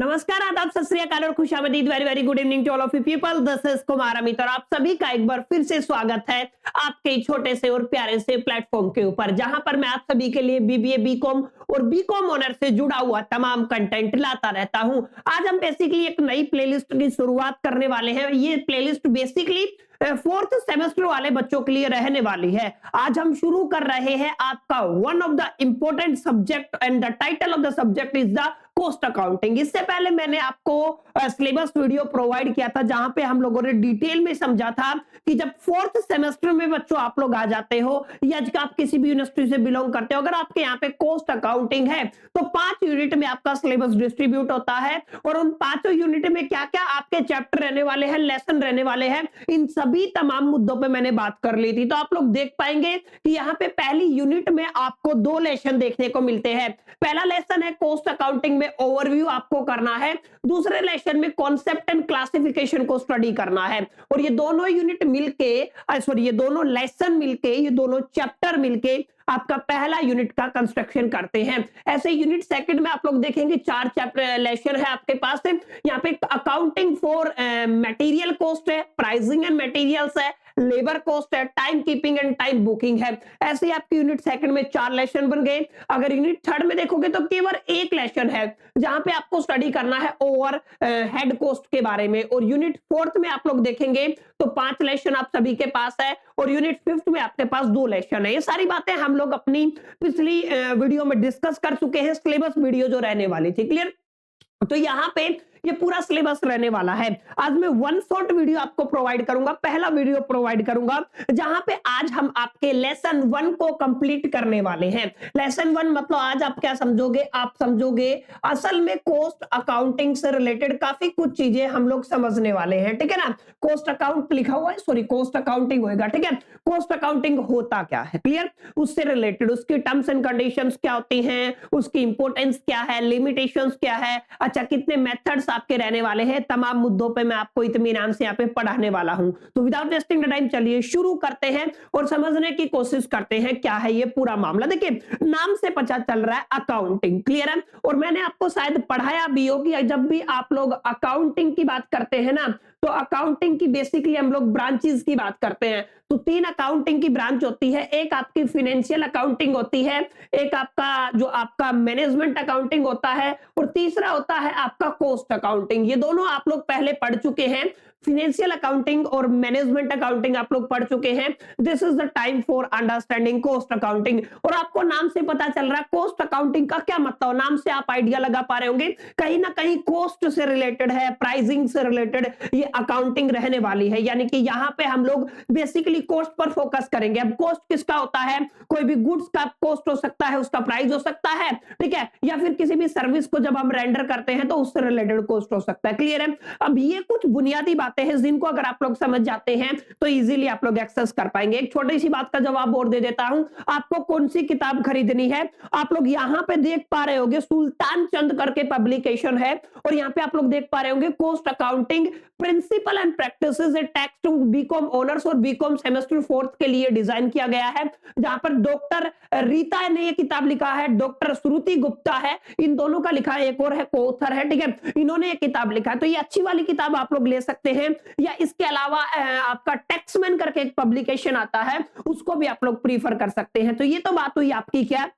नमस्कार, आदाब, सत श्री अकाल और खुशामदीद। Very very good evening to all of you people. This is Kumar Amit और आप सभी का एक बार फिर से स्वागत है आपके छोटे से और प्यारे से प्लेटफॉर्म के ऊपर, जहां पर मैं आप सभी के लिए बीबीए, बीकॉम और बीकॉम ऑनर से जुड़ा हुआ तमाम कंटेंट लाता रहता हूं। आज हम बेसिकली एक नई प्लेलिस्ट की शुरुआत करने वाले हैं। ये प्लेलिस्ट बेसिकली फोर्थ सेमेस्टर वाले बच्चों के लिए रहने वाली है। आज हम शुरू कर रहे हैं आपका one of the important subject and the title of the subject is the cost accounting. इससे पहले मैंने आपको सिलेबस वीडियो प्रोवाइड किया था, जहां पे हम लोगों ने डिटेल में समझा था कि जब फोर्थ सेमेस्टर में बच्चों आप लोग आ जाते हो या आप किसी भी यूनिवर्सिटी से बिलोंग करते हो, अगर आपके यहाँ पे कॉस्ट अकाउंटिंग है तो 5 यूनिट में आपका सिलेबस डिस्ट्रीब्यूट होता है और उन 5 यूनिट में क्या क्या आपके चैप्टर रहने वाले हैं, लेसन रहने वाले हैं, इन सभी तमाम मुद्दों पे मैंने बात कर ली थी। तो आप लोग देख पाएंगे कि यहाँ पे पहली यूनिट में आपको 2 लेसन देखने को मिलते हैं। पहला लेसन है कॉस्ट अकाउंटिंग में ओवरव्यू आपको करना है, दूसरे लेसन में कॉन्सेप्ट एंड क्लासिफिकेशन को स्टडी करना है। और ये दोनों यूनिट मिलके ये दोनों लेसन मिलके, ये दोनों चैप्टर मिलके आपका पहला यूनिट का कंस्ट्रक्शन करते हैं। ऐसे यूनिट सेकंड में आप लोग देखेंगे 4 चैप्टर लेसन है आपके पास है। यहाँ पे अकाउंटिंग फॉर मटेरियल कॉस्ट है, प्राइसिंग एंड मटेरियल्स है, लेबर कॉस्ट है, time keeping and time booking है। ऐसे ही आपकी यूनिट सेकंड में 4 लेसन बन गए। अगर यूनिट थर्ड में देखोगे तो केवल 1 लेसन है, जहां पे आपको स्टडी करना है ओवर हेड कॉस्ट के बारे में। और यूनिट फोर्थ में आप लोग देखेंगे तो 5 लेसन आप सभी के पास है और यूनिट फिफ्थ में आपके पास 2 लेसन है। ये सारी बातें हम लोग अपनी पिछली वीडियो में डिस्कस कर चुके हैं, सिलेबस वीडियो जो रहने वाली थी। क्लियर? तो यहां पे ये पूरा सिलेबस रहने वाला है। आज मैं वन शॉर्ट वीडियो आपको प्रोवाइड करूंगा, पहला वीडियो प्रोवाइड करूंगा, जहां पे आज हम आपके लेसन 1 को कंप्लीट करने वाले हैं। लेसन 1 मतलब आज आप क्या समझोगे? आप समझोगे असल में कॉस्ट अकाउंटिंग से रिलेटेड काफी कुछ चीजें हम लोग समझने वाले हैं। ठीक है ना? कॉस्ट अकाउंट लिखा हुआ है, सॉरी कॉस्ट अकाउंटिंग होगा। ठीक है? कॉस्ट अकाउंटिंग होता क्या है, क्लियर? उससे रिलेटेड उसकी टर्म्स एंड कंडीशंस क्या होती हैं, उसकी इंपॉर्टेंस क्या है, लिमिटेशंस क्या है, अच्छा कितने मेथड्स आपके रहने वाले हैं, तमाम मुद्दों पे मैं आपको इत्मीनान से यहाँ पे पढ़ाने वाला हूं। तो विदाउट वेस्टिंग द टाइम चलिए शुरू करते हैं और समझने की कोशिश करते हैं क्या है ये पूरा मामला। देखिए नाम से पता चल रहा है अकाउंटिंग, क्लियर है? और मैंने आपको शायद पढ़ाया भी हो कि जब भी आप लोग अकाउंटिंग की बात करते हैं ना, तो अकाउंटिंग की बेसिकली हम लोग ब्रांचेस की बात करते हैं। तो 3 अकाउंटिंग की ब्रांच होती है। एक आपकी फाइनेंशियल अकाउंटिंग होती है, एक आपका मैनेजमेंट अकाउंटिंग होता है और तीसरा होता है आपका कॉस्ट अकाउंटिंग। ये दोनों आप लोग पहले पढ़ चुके हैं। फाइनेंशियल अकाउंटिंग और मैनेजमेंट अकाउंटिंग आप लोग पढ़ चुके हैं। This is the time for understanding cost accounting. और आपको नाम से पता चल रहा है कॉस्ट अकाउंटिंग का क्या मतलब, नाम से आप आइडिया लगा पा रहे होंगे, कहीं ना कहीं कॉस्ट से रिलेटेड है, प्राइसिंग से रिलेटेड ये अकाउंटिंग रहने वाली है। यानी कि यहां पे हम लोग बेसिकली कॉस्ट पर फोकस करेंगे। अब कॉस्ट किसका होता है? कोई भी गुड्स का कॉस्ट हो सकता है, उसका प्राइस हो सकता है, ठीक है, या फिर किसी भी सर्विस को जब हम रेंडर करते हैं तो उससे रिलेटेड कॉस्ट हो सकता है। क्लियर है? अब ये कुछ बुनियादी बातें हैं जिनको अगर आप लोग समझ जाते हैं तो इजीली आप लोग एक्सेस कर पाएंगे। एक छोटी सी बात का जवाब और दे देता हूं, आपको कौन सी किताब खरीदनी है। आप लोग यहां पे देख पा रहे होंगे सुल्तान चंद करके पब्लिकेशन है और यहां पे आप लोग देख पा रहे होंगे cost accounting principle and practices, a text BCom honours और बीकॉम सेमेस्टर 4th के लिए डिजाइन किया गया है। जहां पर डॉक्टर रीता ने ये किताब लिखा है, डॉक्टर श्रुति गुप्ता है, इन दोनों का लिखा है, एक और है कोथर है, ठीक है, इन्होंने ये किताब लिखा है। तो ये अच्छी वाली किताब आप लोग ले सकते हैं, या इसके अलावा आपका टेक्समैन करके एक पब्लिकेशन आता है, उसको भी आप लोग प्रीफर कर सकते हैं। तो ये तो बात हुई आपकी क्या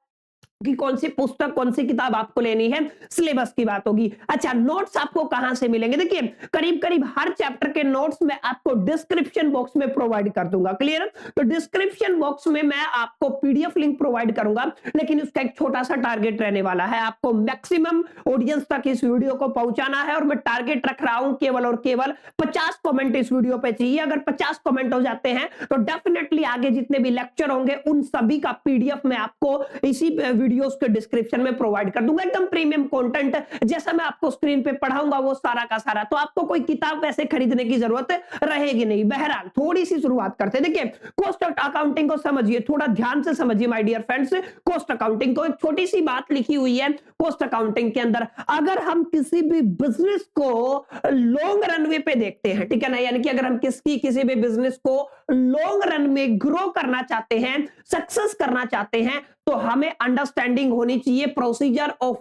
कि कौन सी पुस्तक, कौन सी किताब आपको लेनी है, सिलेबस की बात होगी। अच्छा, नोट्स आपको कहां से मिलेंगे? देखिए करीब करीब हर चैप्टर के नोट्स मैं आपको डिस्क्रिप्शन बॉक्स में प्रोवाइड कर दूंगा। क्लियर? तो डिस्क्रिप्शन बॉक्स में मैं आपको पीडीएफ लिंक प्रोवाइड करूंगा, लेकिन उसका एक छोटा सा टारगेट रहने वाला है, आपको मैक्सिमम ऑडियंस तक इस वीडियो को पहुंचाना है। और मैं टारगेट रख रहा हूं केवल और केवल 50 कमेंट इस वीडियो पे चाहिए। अगर 50 कमेंट हो जाते हैं तो डेफिनेटली आगे जितने भी लेक्चर होंगे उन सभी का पीडीएफ में आपको इसी वीडियोस के डिस्क्रिप्शन में प्रोवाइड कर दूंगा, एकदम प्रीमियम कंटेंट, जैसा मैं आपको स्क्रीन पे पढ़ाऊंगा वो सारा का सारा। तो आपको कोई किताब वैसे खरीदने की जरूरत रहेगी नहीं। बहरहाल थोड़ी सी शुरुआत करते हैं। देखिए कॉस्ट अकाउंटिंग को समझिए, थोड़ा ध्यान से समझिए my dear friends. Cost accounting को एक छोटी सी बात लिखी हुई है कॉस्ट अकाउंटिंग के अंदर, अगर हम किसी भी बिजनेस को लॉन्ग रनवे पे देखते हैं, ठीक है ना, यानी कि अगर हम किसी भी बिजनेस को लॉन्ग रन में ग्रो करना चाहते हैं, सक्सेस करना चाहते हैं, तो हमें अंडरस्टैंडिंग होनी चाहिए procedure of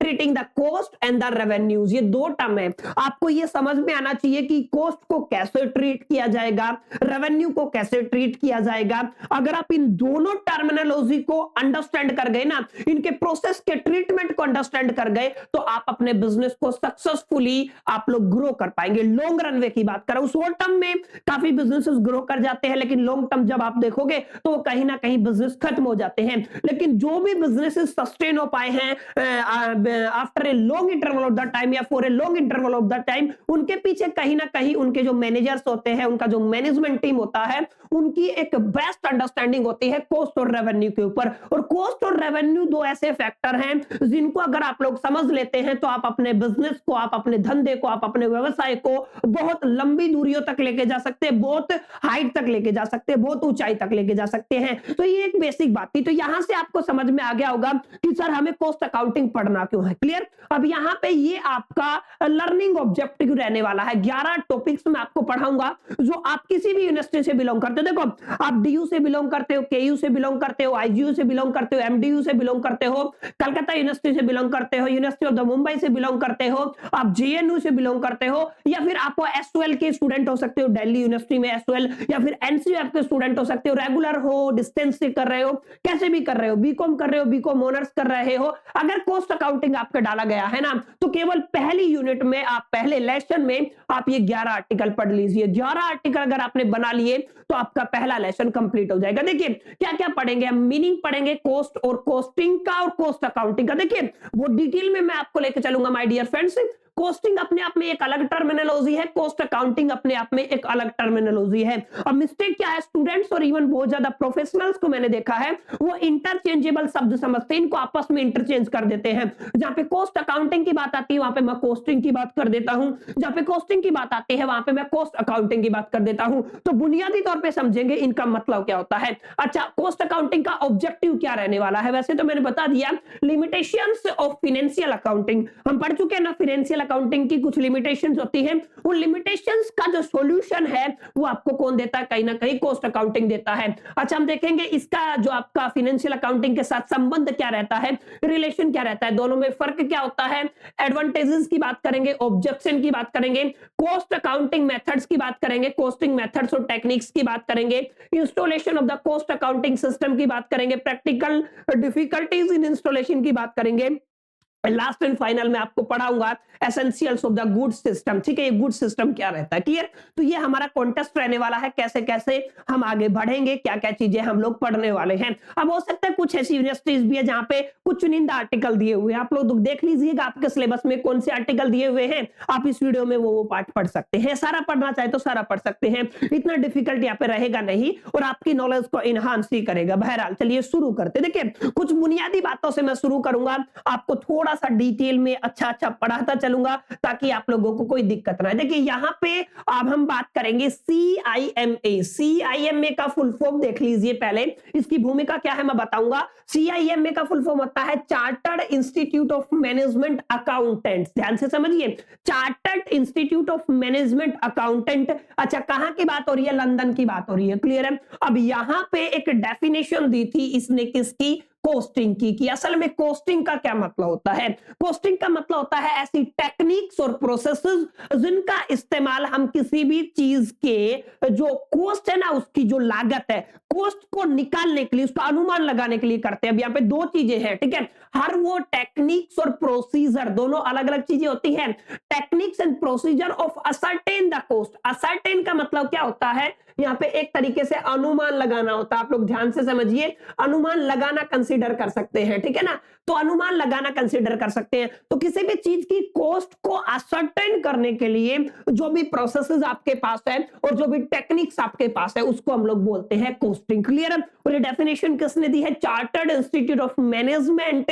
treating the cost and the revenues, ये दो टर्म है। आपको ये समझ में आना चाहिए कि कॉस्ट को कैसे ट्रीट किया जाएगा, रेवेन्यू को कैसे ट्रीट किया जाएगा। अगर आप इन दोनों टर्मिनोलॉजी को अंडरस्टैंड कर गए ना, इनके प्रोसेस के ट्रीटमेंट को अंडरस्टैंड कर गए, तो आप अपने बिजनेस को सक्सेसफुली आप लोग ग्रो कर पाएंगे। लॉन्ग रनवे की बात करें, शॉर्ट टर्म में काफी बिजनेसेस ग्रो कर जाते हैं, लेकिन लॉन्ग टर्म जब आप देखोगे तो कहीं ना कहीं बिजनेस खत्म हो जाते हैं। लेकिन जो भी बिजनेसेस सस्टेन हो पाए हैं after a long interval of the time या for a long interval of the time, उनके पीछे कहीं ना कहीं उनके जो मैनेजर्स होते हैं, उनका जो मैनेजमेंट टीम होता है, उनकी एक बेस्ट अंडरस्टैंडिंग होती है कॉस्ट और रेवेन्यू के ऊपर। और कॉस्ट और रेवेन्यू दो ऐसे फैक्टर हैं जिनको अगर आप लोग समझ लेते हैं तो आप अपने बिजनेस को, आप अपने धंधे को, आप अपने व्यवसाय को बहुत लंबी दूरियों तक लेके जा सकते हैं, बहुत हाइट तक लेके जा सकते हैं, बहुत ऊंचाई तक लेके जा सकते हैं। तो ये एक बेसिक बात थी। तो यहां से आपको समझ में आ गया होगा कि सर हमें कॉस्ट अकाउंटिंग पढ़ना क्यों है। क्लियर? अब यहां पे ये आपका लर्निंग ऑब्जेक्टिव रहने वाला है। 11 टॉपिक्स में आपको पढ़ाऊंगा जो आप किसी भी यूनिवर्सिटी से बिलोंग करते हो। देखो, आप डीयू से बिलोंग करते हो, केयू से बिलोंग करते हो, आईजीयू से बिलोंग करते हो, एमडीयू से बिलोंग करते हो, कलकत्ता यूनिवर्सिटी से बिलोंग करते हो, यूनिवर्सिटी ऑफ द मुंबई से बिलोंग करते हो, आप जेएनयू से बिलोंग करते हो, या फिर आप एसओएल के स्टूडेंट हो सकते हो, दिल्ली यूनिवर्सिटी में एसओएल, या फिर एनसीईआरटी के स्टूडेंट हो सकते हो, रेगुलर हो, डिस्टेंस से कर रहे हो, कैसे भी कर रहे हो, बीकॉम कर रहे हो, बीकॉम ऑनर्स कर रहे हो। अगर कॉस्ट अकाउंटिंग आपका डाला गया है ना, तो केवल पहली यूनिट में, आप पहले लेसन में आप ये 11 आर्टिकल पढ़ लीजिए। 11 आर्टिकल अगर आपने बना लिए तो आपका पहला लेसन कंप्लीट हो जाएगा। देखिए क्या क्या पढ़ेंगे हम, मीनिंग पढ़ेंगे कॉस्ट और कॉस्टिंग का और कॉस्ट अकाउंटिंग का। देखिए वो डिटेल में मैं आपको लेके चलूंगा माय डियर फ्रेंड्स। कॉस्टिंग अपने आप में एक अलग टर्मिनोलॉजी है, कॉस्ट अकाउंटिंग अपने आप में एक अलग टर्मिनोलॉजी है। अब मिस्टेक क्या है, स्टूडेंट्स और इवन बहुत ज्यादा प्रोफेशनल्स को मैंने देखा है, वो इंटरचेंजेबल शब्द समझते हैं, इनको आपस में इंटरचेंज कर देते हैं। जहां पे कॉस्ट अकाउंटिंग की बात आती है वहां पे मैं कॉस्टिंग की बात कर देता हूं, जहां पे कॉस्टिंग की बात आती है वहां पे मैं कॉस्ट अकाउंटिंग की बात कर देता हूं। तो बुनियादी तौर पर समझेंगे इनका मतलब क्या होता है। अच्छा, कॉस्ट अकाउंटिंग का ऑब्जेक्टिव क्या रहने वाला है, वैसे तो मैंने बता दिया। लिमिटेशंस ऑफ फाइनेंशियल अकाउंटिंग हम पढ़ चुके हैं ना, फाइनेंशियल अकाउंटिंग की कुछ लिमिटेशंस होती हैं, उन लिमिटेशंस का जो सॉल्यूशन है वो आपको कौन देता है, कहीं ना कहीं कॉस्ट अकाउंटिंग देता है। अच्छा, हम देखेंगे इसका जो आपका फाइनेंशियल अकाउंटिंग के साथ संबंध क्या रहता है, रिलेशन क्या रहता है, दोनों में फर्क क्या होता है, एडवांटेजेस की बात करेंगे, ऑब्जेक्शन की बात करेंगे, कॉस्ट अकाउंटिंग मेथड्स की बात करेंगे, कॉस्टिंग मेथड्स और टेक्निक्स की बात करेंगे, installation of the cost accounting system की बात करेंगे, प्रैक्टिकल डिफिकल्टीज इन इंस्टॉलेशन की बात करेंगे, लास्ट एंड फाइनल में आपको पढ़ाऊंगा essentials of the good system. ठीक है, ये गुड सिस्टम क्या रहता है, क्लियर? तो ये हमारा कॉन्टेस्ट रहने वाला है, कैसे कैसे हम आगे बढ़ेंगे, क्या क्या चीजें हम लोग पढ़ने वाले हैं। अब हो सकता है कुछ ऐसी यूनिवर्सिटीज भी है जहां पे कुछ चुनिंदा आर्टिकल दिए हुए हैं, आप लोग देख लीजिएगा आपके सिलेबस में कौन से आर्टिकल दिए हुए हैं, आप इस वीडियो में वो पार्ट पढ़ सकते हैं। सारा पढ़ना चाहे तो सारा पढ़ सकते हैं, इतना डिफिकल्ट यहाँ पे रहेगा नहीं और आपकी नॉलेज को इनहांस ही करेगा। बहरहाल चलिए शुरू करते। देखिए कुछ बुनियादी बातों से मैं शुरू करूंगा, आपको थोड़ा सा डिटेल में अच्छा पढ़ाता चलूंगा ताकि आप लोगों को कोई दिक्कत ना है। देखिए यहाँ पे अब हम बात करेंगे CIMA। CIMA का फुल फॉर्म देख लीजिए पहले, इसकी भूमिका क्या है मैं बताऊंगा। CIMA का फुल फॉर्म होता है chartered institute of management accountants. ध्यान से समझिए, chartered institute of management accountant. अच्छा, कहां की बात हो रही है, लंदन की बात हो रही है, क्लियर है? अब यहां पे एक डेफिनेशन दी थी इसने, किसकी, कोस्टिंग की असल में कोस्टिंग का क्या मतलब होता है। कोस्टिंग का मतलब होता है ऐसी टेक्निक्स और प्रोसेसेस जिनका इस्तेमाल हम किसी भी चीज के जो कॉस्ट है ना, उसकी जो लागत है, कॉस्ट को निकालने के लिए, उसका अनुमान लगाने के लिए करते हैं। अब यहाँ पे दो चीजें हैं, ठीक है, हर वो टेक्निक्स और प्रोसीजर दोनों अलग अलग चीजें होती हैं। Techniques and procedure of ascertain the cost. Ascertain का मतलब क्या होता है, यहाँ पे एक तरीके से अनुमान लगाना होता है। आप लोग ध्यान से समझिए, अनुमान लगाना कंसीडर कर सकते हैं, ठीक है ना, तो अनुमान लगाना कंसीडर कर सकते हैं। तो किसी भी चीज की कॉस्ट को असर्टेन करने के लिए जो भी प्रोसेसेस आपके पास है और जो भी टेक्निक्स आपके पास है उसको हम लोग बोलते हैं कॉस्टिंग, क्लियर है? और ये डेफिनेशन किसने दी है, chartered institute of management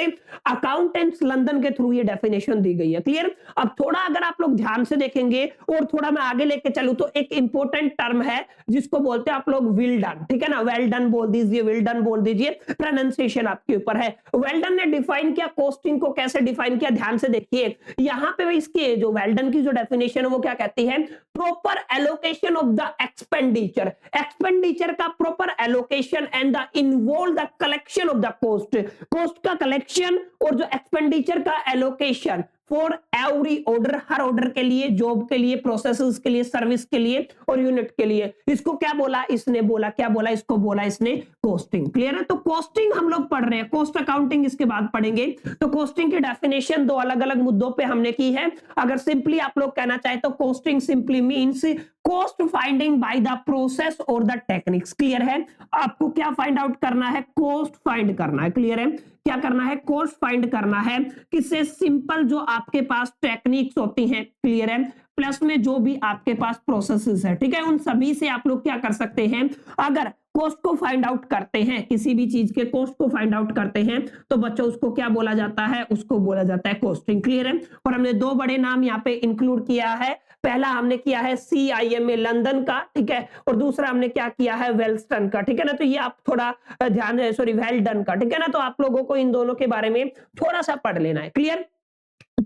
accountants London के थ्रू ये डेफिनेशन दी गई है, क्लियर? अब थोड़ा अगर आप लोग ध्यान से देखेंगे और थोड़ा मैं आगे लेके चलूं तो एक इंपॉर्टेंट टर्म है जिसको बोलते हैं आप लोग विल डन, ठीक है ना, वेल डन बोल दीजिए, विल डन बोल दीजिए, प्रोनाउंसिएशन आपके ऊपर है। वेल डन ने डिफाइन किया कॉस्टिंग को, कैसे डिफाइन किया ध्यान से देखिए। यहां पे इसके जो वेल डन की जो डेफिनेशन है वो क्या कहती है, proper allocation of the expenditure, expenditure का proper allocation and the involve the collection of the cost, cost का कलेक्शन और जो एक्सपेंडिचर का एलोकेशन फॉर एवरी ऑर्डर, हर ऑर्डर के लिए, जॉब के लिए, प्रोसेसेस के लिए, सर्विस के लिए और यूनिट के लिए। इसको क्या बोला इसने, बोला क्या बोला, इसको बोला इसने कॉस्टिंग। क्लियर है? तो कॉस्टिंग हम लोग पढ़ रहे हैं, कॉस्ट अकाउंटिंग इसके बाद पढ़ेंगे। तो कॉस्टिंग की डेफिनेशन दो अलग अलग मुद्दों पे हमने की है। अगर सिंपली आप लोग कहना चाहे तो costing simply means cost finding by the process और द टेक्निक्स। क्लियर है? आपको क्या फाइंड आउट करना है, कॉस्ट फाइंड करना है। क्लियर है? क्या करना है, कॉस्ट फाइंड करना है। किससे? सिंपल जो आपके पास टेक्निक्स होती हैं, क्लियर है, प्लस में जो भी आपके पास प्रोसेसेस है, ठीक है, उन सभी से आप लोग क्या कर सकते हैं, अगर कॉस्ट को फाइंड आउट करते हैं, किसी भी चीज के कॉस्ट को फाइंड आउट करते हैं तो बच्चों उसको क्या बोला जाता है, उसको बोला जाता है कॉस्टिंग। क्लियर है? और हमने दो बड़े नाम यहाँ पे इंक्लूड किया है। पहला हमने किया है CIMA लंदन का, ठीक है, और दूसरा हमने क्या किया है, वेल्स्टन का, ठीक है ना। तो ये आप थोड़ा ध्यान, सॉरी वेल्डन का, ठीक है ना। तो आप लोगों को इन दोनों के बारे में थोड़ा सा पढ़ लेना है। क्लियर?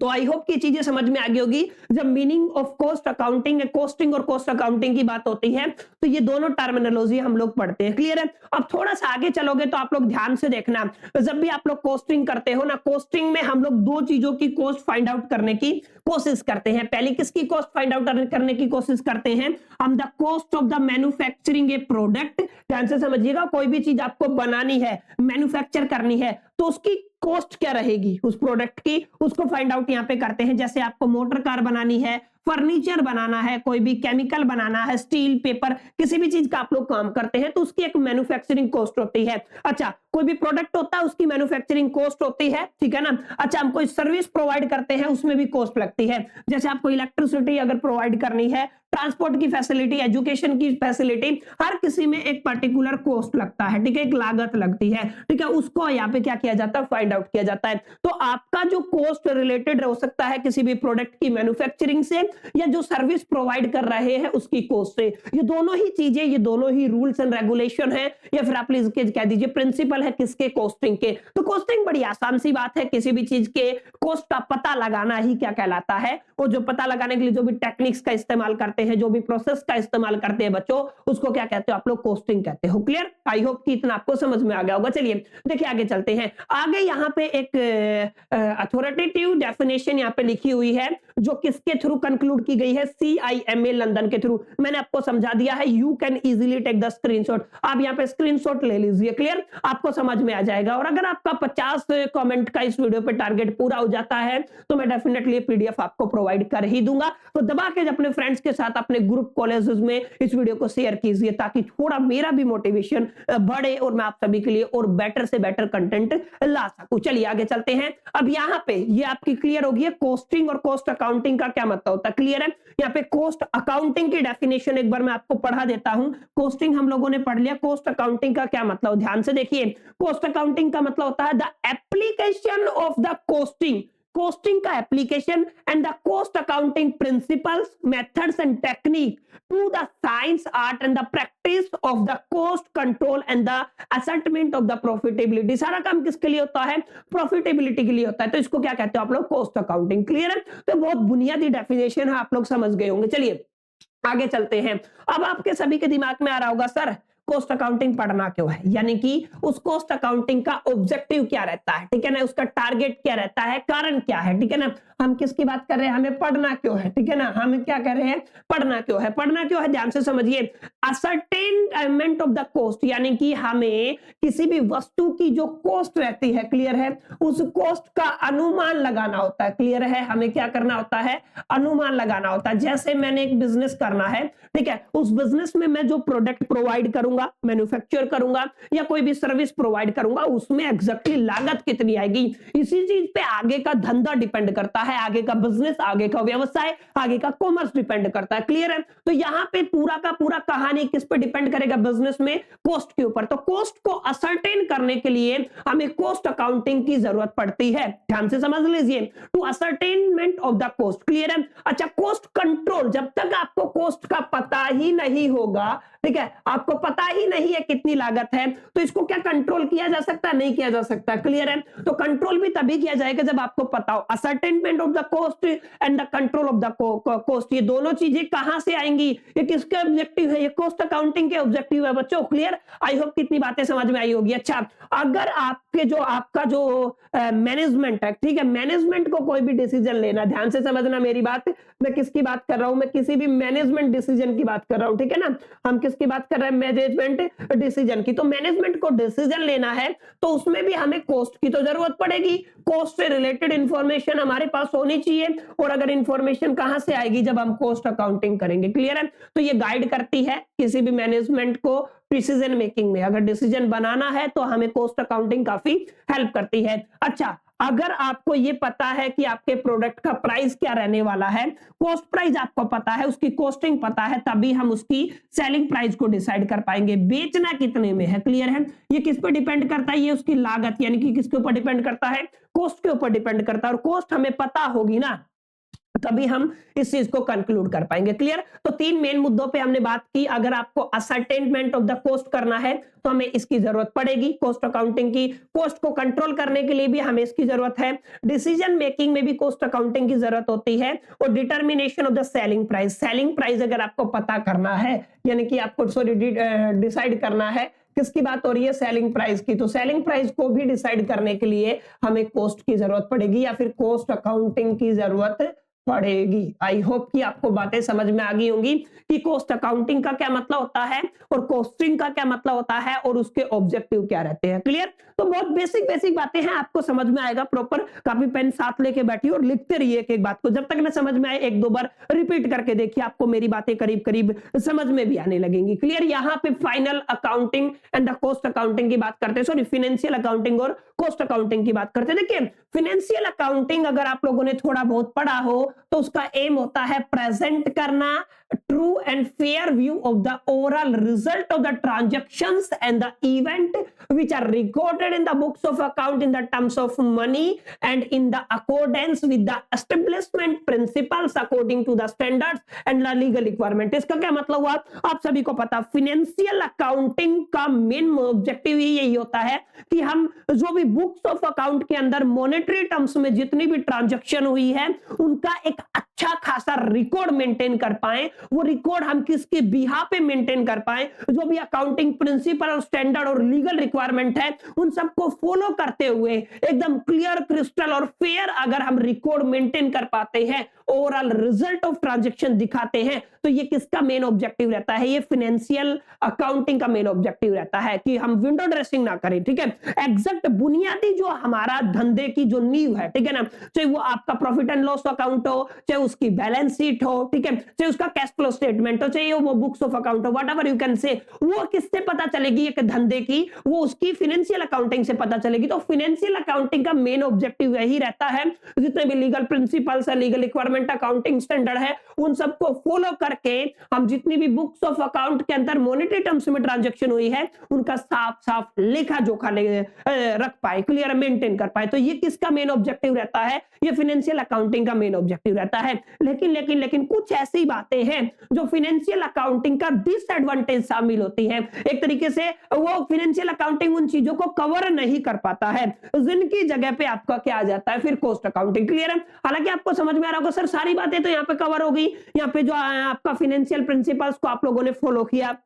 तो आई होप की चीजें समझ में आ गई होगी। जब meaning of cost accounting, costing और कॉस्ट अकाउंटिंग की बात होती है तो ये दोनों टर्मिनोलॉजी हम लोग पढ़ते हैं। क्लियर है? अब थोड़ा सा आगे चलोगे तो आप लोग ध्यान से देखना, जब भी आप लोग कॉस्टिंग करते हो ना, कॉस्टिंग में हम लोग दो चीजों की कॉस्ट फाइंड आउट करने की कोशिश करते हैं। पहली किसकी कॉस्ट फाइंड आउट करने की कोशिश करते हैं हम, the cost of the manufacturing A product. ध्यान से समझिएगा, कोई भी चीज आपको बनानी है, मैन्युफैक्चर करनी है, तो उसकी कॉस्ट क्या रहेगी उस प्रोडक्ट की, उसको फाइंड आउट यहाँ पे करते हैं। जैसे आपको मोटर कार बनानी है, फर्नीचर बनाना है, कोई भी केमिकल बनाना है, स्टील, पेपर, किसी भी चीज का आप लोग काम करते हैं तो उसकी एक मैन्युफैक्चरिंग कॉस्ट होती है। अच्छा, कोई भी प्रोडक्ट होता है उसकी मैन्युफैक्चरिंग कॉस्ट होती है, ठीक है ना। अच्छा, हम कोई सर्विस प्रोवाइड करते हैं उसमें भी कॉस्ट लगती है। जैसे आपको इलेक्ट्रिसिटी अगर प्रोवाइड करनी है, ट्रांसपोर्ट की फैसिलिटी, एजुकेशन की फैसिलिटी, हर किसी में एक पर्टिकुलर कॉस्ट लगता है, ठीक है, एक लागत लगती है, ठीक है, उसको यहाँ पे क्या किया जाता है, फाइंड आउट किया जाता है। तो आपका जो कॉस्ट रिलेटेड हो सकता है किसी भी प्रोडक्ट की मैन्युफैक्चरिंग से या जो सर्विस प्रोवाइड कर रहे हैं उसकी कॉस्ट से। ये दोनों ही चीजें, ये दोनों ही रूल्स एंड रेगुलेशन है, या फिर आप प्लीज कह दीजिए प्रिंसिपल है किसके, कॉस्टिंग के। तो कॉस्टिंग बड़ी आसान सी बात है, किसी भी चीज के कॉस्ट का पता लगाना ही क्या कहलाता है, वो जो पता लगाने के लिए जो भी टेक्निक्स का इस्तेमाल करते हैं, जो भी प्रोसेस का इस्तेमाल करते हैं बच्चों, उसको क्या कहते हो आप लोग, कॉस्टिंग कहते हो। क्लियर? आई होप कि इतना आपको समझ में आ गया होगा। चलिए देखिए आगे चलते हैं। आगे यहाँ पे एक अथॉरिटेटिव डेफिनेशन यहाँ पे लिखी हुई है जो किसके थ्रू कंक्लूड की गई है, CIMA लंदन के थ्रू। मैंने आपको समझा दिया है, you can easily take the screenshot. आप यहाँ पे स्क्रीनशॉट ले लीजिए, क्लियर, आपको समझ में आ जाएगा। और अगर आपका 50 कमेंट का इस वीडियो पे टारगेट पूरा हो जाता है तो मैं डेफिनेटली PDF आपको प्रोवाइड कर ही दूंगा। तो दबा के अपने फ्रेंड्स के साथ, अपने ग्रुप कॉलेजेस में इस वीडियो को शेयर कीजिए ताकि थोड़ा मेरा भी मोटिवेशन बढ़े और मैं आप सभी के लिए और बेटर से बेटर कंटेंट ला सकूं। चलिए आगे चलते हैं। अब यहाँ पे ये आपकी क्लियर होगी है कॉस्टिंग और कॉस्ट अकाउंटिंग का क्या मतलब होता है। क्लियर है? यहाँ पे कॉस्ट अकाउंटिंग की डेफिनेशन एक बार मैं आपको पढ़ा देता हूं। कॉस्टिंग हम लोगों ने पढ़ लिया, कॉस्ट अकाउंटिंग का क्या मतलब, ध्यान से देखिए। कॉस्ट अकाउंटिंग का मतलब होता है the application of the costing, costing का application and the cost accounting principles, methods and technique to the science, art and the practice of the cost control and the assessment of the profitability. सारा काम किसके लिए होता है, profitability के लिए होता है। तो इसको क्या कहते हो आप लोग, कॉस्ट अकाउंटिंग। क्लियर है? तो बहुत बुनियादी डेफिनेशन है, आप लोग समझ गए होंगे। चलिए आगे चलते हैं। अब आपके सभी के दिमाग में आ रहा होगा सर कॉस्ट अकाउंटिंग पढ़ना क्यों है, यानी कि उस कॉस्ट अकाउंटिंग का ऑब्जेक्टिव क्या रहता है, ठीक है ना, उसका टारगेट क्या रहता है, कारण क्या है, ठीक है ना। हम किसकी बात कर रहे हैं, हमें पढ़ना क्यों है, ठीक है ना, हम क्या कर रहे हैं, पढ़ना क्यों है। पढ़ना क्यों है, ध्यान से समझिए। असर्टेनमेंट ऑफ द कॉस्ट, यानी कि हमें किसी भी वस्तु की जो कॉस्ट रहती है, क्लियर है, उस कॉस्ट का अनुमान लगाना होता है। क्लियर है? हमें क्या करना होता है, अनुमान लगाना होता है। जैसे मैंने एक बिजनेस करना है, ठीक है, उस बिजनेस में मैं जो प्रोडक्ट प्रोवाइड करूंगा, मैन्युफैक्चर करूंगा या कोई भी सर्विस प्रोवाइड करूंगा, उसमें एग्जैक्टली लागत कितनी आएगी, इसी चीज पे आगे का धंधा डिपेंड करता है, आगे का बिजनेस, आगे का व्यवसाय, आगे का कॉमर्स डिपेंड करता है। क्लियर है? तो यहाँ पे पूरा का पूरा कहानी किस पे डिपेंड करेगा, बिजनेस में कॉस्ट के ऊपर। तो कॉस्ट को असर्टेन करने के लिए हमें कॉस्ट अकाउंटिंग की जरूरत पड़ती है। ध्यान से समझ लीजिए, to ascertainment of the cost. Clear है? अच्छा, कॉस्ट कंट्रोल, जब तक आपको कॉस्ट का पता ही नहीं होगा ठीक है, आपको पता ही नहीं है कितनी लागत है, तो इसको क्या कंट्रोल किया जा सकता है? नहीं किया जा सकता। क्लियर है? तो कंट्रोल भी तभी किया जाएगा जब आपको पता हो। Ascertainment of the cost and the control of the cost, ये दोनों चीजें कहां से आएंगी? ये किसके ऑब्जेक्टिव है? ये कॉस्ट अकाउंटिंग के ऑब्जेक्टिव है बच्चों। क्लियर? आई होप कितनी बातें समझ में आई होगी। अच्छा, अगर आपका जो मैनेजमेंट है, ठीक है, मैनेजमेंट को कोई भी डिसीजन लेना, ध्यान से समझना मेरी बात, मैं किसकी बात कर रहा हूं? मैं किसी भी मैनेजमेंट डिसीजन की बात कर रहा हूं, ठीक है ना। हम किसकी बात कर रहे हैं? मैनेजमेंट डिसीजन की। तो मैनेजमेंट को डिसीजन लेना है तो उसमें भी हमें कॉस्ट की तो जरूरत पड़ेगी। कॉस्ट से रिलेटेड इंफॉर्मेशन हमारे पास होनी चाहिए, और अगर इंफॉर्मेशन कहां से आएगी? जब हम कॉस्ट अकाउंटिंग करेंगे। क्लियर है? तो ये गाइड करती है किसी भी मैनेजमेंट को डिसीजन मेकिंग में। अगर डिसीजन बनाना है तो हमें कॉस्ट अकाउंटिंग काफी हेल्प करती है। अच्छा, अगर आपको ये पता है कि आपके प्रोडक्ट का प्राइस क्या रहने वाला है, कॉस्ट प्राइस आपको पता है, उसकी कॉस्टिंग पता है, तभी हम उसकी सेलिंग प्राइस को डिसाइड कर पाएंगे। बेचना कितने में है? क्लियर है? ये किस पर डिपेंड करता है? ये उसकी लागत, यानी कि किसके ऊपर डिपेंड करता है? कॉस्ट के ऊपर डिपेंड करता है। और कॉस्ट हमें पता होगी ना, तभी हम इस चीज को कंक्लूड कर पाएंगे। क्लियर? तो तीन मेन मुद्दों पे हमने बात की। अगर आपको असर्टेनमेंट ऑफ द कॉस्ट करना है तो हमें इसकी जरूरत पड़ेगी, कॉस्ट अकाउंटिंग की। कॉस्ट को कंट्रोल करने के लिए भी हमें इसकी जरूरत है। डिसीजन मेकिंग में भी कॉस्ट अकाउंटिंग की जरूरत होती है। और determination of the selling price, selling price अगर आपको पता करना है, यानी कि आपको डिसाइड करना है, किसकी बात हो रही है? सेलिंग प्राइस की। तो सेलिंग प्राइस को भी डिसाइड करने के लिए हमें कॉस्ट की जरूरत पड़ेगी, या फिर कॉस्ट अकाउंटिंग की जरूरत पड़ेगी। आई होप कि आपको बातें समझ में आ गई होंगी कि कॉस्ट अकाउंटिंग का क्या मतलब होता है और कॉस्टिंग का क्या मतलब होता है और उसके ऑब्जेक्टिव क्या रहते हैं। क्लियर? तो बहुत बेसिक बातें हैं, आपको समझ में आएगा। प्रॉपर कॉपी पेन साथ लेके बैठिए और लिखते रहिए एक एक बात को, जब तक ना समझ में आए एक दो बार रिपीट करके देखिए, आपको मेरी बातें करीब करीब समझ में भी आने लगेंगी। क्लियर? यहाँ पे final accounting and the cost accounting की बात करते हैं, सॉरी फाइनेंशियल अकाउंटिंग और कॉस्ट अकाउंटिंग की बात करते हैं। देखिए, फाइनेंशियल अकाउंटिंग अगर आप लोगों ने थोड़ा बहुत पढ़ा हो तो उसका एम होता है प्रेजेंट करना true and fair view of the overall result of the transactions and the event which are recorded in the books of account in the terms of money and in the accordance with the establishment principles according to the standards and the legal requirement। इसका क्या मतलब हुआ? आप सभी को पता, financial accounting का main objective ही यही होता है कि हम जो भी बुक्स ऑफ अकाउंट के अंदर मॉनेटरी टर्म्स में जितनी भी ट्रांजैक्शन हुई है उनका एक अच्छा खासा रिकॉर्ड मेंटेन कर पाए। वो रिकॉर्ड हम किसके बिहाफ पे मेंटेन कर पाए? जो भी अकाउंटिंग प्रिंसिपल और स्टैंडर्ड और लीगल रिक्वायरमेंट है उन सबको फॉलो करते हुए एकदम क्लियर क्रिस्टल और फेयर अगर हम रिकॉर्ड मेंटेन कर पाते हैं, ओवरऑल रिजल्ट ऑफ ट्रांजैक्शन दिखाते हैं, तो ये किसका मेन ऑब्जेक्टिव रहता है? ये फाइनेंशियल अकाउंटिंग का मेन ऑब्जेक्टिव रहता है कि हम विंडो ड्रेसिंग ना करें। ठीक है? एग्जैक्ट बुनियादी जो हमारा धंधे की जो नींव है, ठीक है ना, चाहे वो आपका प्रॉफिट एंड लॉस अकाउंट हो, चाहे उसकी बैलेंस शीट हो, ठीक है, चाहे उसका कैश फ्लो स्टेटमेंट हो, चाहे वो बुक्स ऑफ अकाउंट हो, व्हाटएवर यू कैन से, वो किससे पता चलेगी एक धंधे की? वो उसकी फाइनेंशियल अकाउंटिंग से पता चलेगी। तो फाइनेंशियल अकाउंटिंग का मेन ऑब्जेक्टिव यही रहता है, जितने भी लीगल प्रिंसिपल्स है, लीगल रिक्वायरमेंट, अकाउंटिंग स्टैंडर्ड है, उन सबको फॉलो करके हम जितनी भी बुक्स ऑफ अकाउंट के अंदर मॉनेटरी टर्म्स में ट्रांजैक्शन हुई है उनका साफ साफ लेखा जोखा रख पाए, क्लियर मेंटेन कर पाए। तो ये किसका मेन ऑब्जेक्टिव रहता है? ये फाइनेंशियल अकाउंटिंग का मेन ऑब्जेक्टिव रहता है। लेकिन कुछ ऐसी बातें हैं जो फाइनेंशियल अकाउंटिंग का डिसएडवांटेज शामिल होती है। एक तरीके से वो फाइनेंशियल अकाउंटिंग उन चीजों को कवर नहीं कर पाता है, जिनकी जगह पे आपका क्या आ जाता है? फिर कॉस्ट अकाउंटिंग। क्लियर है? हालांकि आपको समझ में आ रहा होगा सर सारी बातें तो यहाँ पे कवर होगी, यहाँ पे जो आपका फाइनेंशियल प्रिंसिपल्स को आप लोगों ने फॉलो किया,